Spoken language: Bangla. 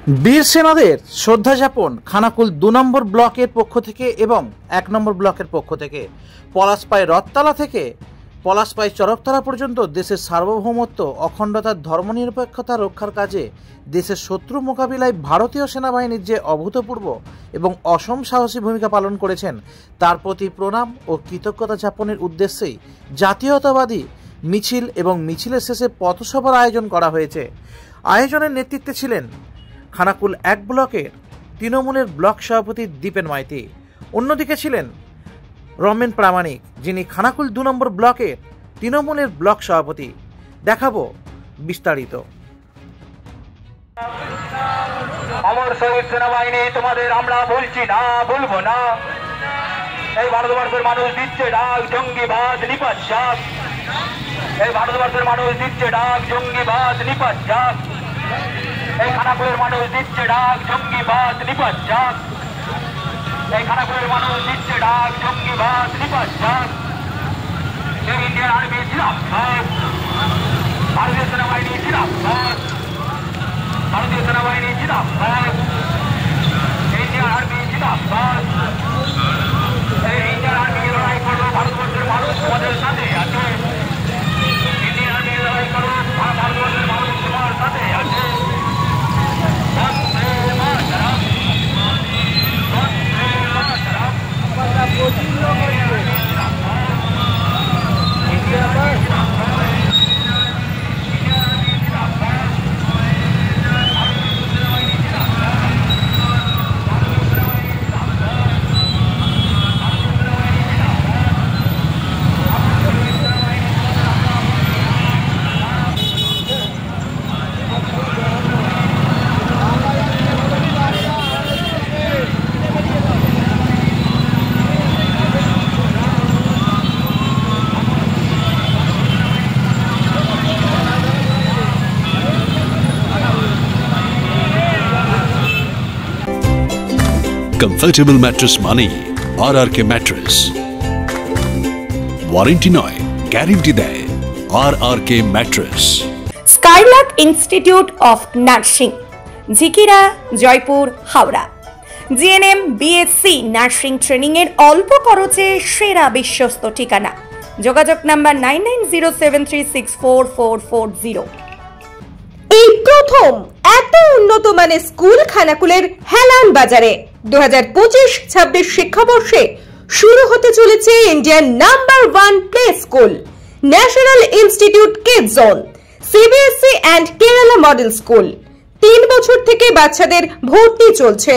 বীর সেনাদের শ্রদ্ধা যাপন খানাকুল ২ নম্বর ব্লকের পক্ষ থেকে এবং ১ নম্বর ব্লকের পক্ষ থেকে পলাশপাই রথতলা থেকে পলাশপাই চরকতলা পর্যন্ত দেশের সার্বভৌমত্ব, অখণ্ডতা, ধর্মনিরপেক্ষতা রক্ষার কাজে দেশের শত্রু মোকাবিলায় ভারতীয় সেনাবাহিনীর যে অভূতপূর্ব এবং অসম সাহসী ভূমিকা পালন করেছেন তার প্রতি প্রণাম ও কৃতজ্ঞতা যাপনের উদ্দেশ্যেই জাতীয়তাবাদী মিছিল এবং মিছিলের শেষে পথসভার আয়োজন করা হয়েছে। আয়োজনের নেতৃত্বে ছিলেন খানাকুল ১ ব্লকের তৃণমূলের ব্লক সভাপতি দীপেন মাইতি। অন্যদিকে ছিলেন রমেন প্রামাণিক, যিনি খানাকুল ২ নম্বর ব্লকের তৃণমূলের ব্লক সভাপতি। দেখাবো বিস্তারিত। অমর শহীদ সেনাবাহিনী, তোমাদের আমরা বলছি না, বলবো না। এই ভারতবর্ষের মানুষ দিচ্ছে ডাক, জঙ্গিবাদ নিপাত যাক। এই ভারতবর্ষের মানুষ দিচ্ছে ডাক, জঙ্গিবাদ নিপাত যাক। এই খানাকুলের মানুষ দিচ্ছে ডাক, জঙ্গিবাদ নিপাত যাক। এই খানাকুলের মানুষ দিচ্ছে ডাক, জঙ্গিবাদ নিপাত যাক। এই ইন্ডিয়ান আর্মি জিন্দাবাদ, ভারতীয় সেনাবাহিনী জিন্দাবাদ, ভারতীয় সেনাবাহিনী জিন্দাবাদ, ইন্ডিয়ান আর্মি জিন্দাবাদ। এই ইন্ডিয়ান আর্মি লড়াই করলো, ভারতবর্ষের মানুষ তোমাদের সাথে আছে। ইন্ডিয়ান আর্মি লড়াই করলো, ভারতবর্ষের মানুষ তোমার সাথে আছে। Comfortable mattress money, RRK mattress. Warranty নয়, গ্যারান্টি দেয় RRK mattress. Skylark Institute of Nursing, Jhikira, Jaipur, Howrah. GNM BSc nursing training এর অল্প খরচে সেরা বিশ্বস্ত ঠিকানা। যোগাযোগ নাম্বার 9907364440। এই প্রথম এত উন্নত মানের স্কুল খানাকুলের হেলান বাজারে 2025-26 শিক্ষাবর্ষে শুরু হতে চলেছে Indian number 1 play school, national institute kids zone, CBSE and Kerala model school. 3 বছর থেকে বাচ্চাদের ভর্তি চলছে।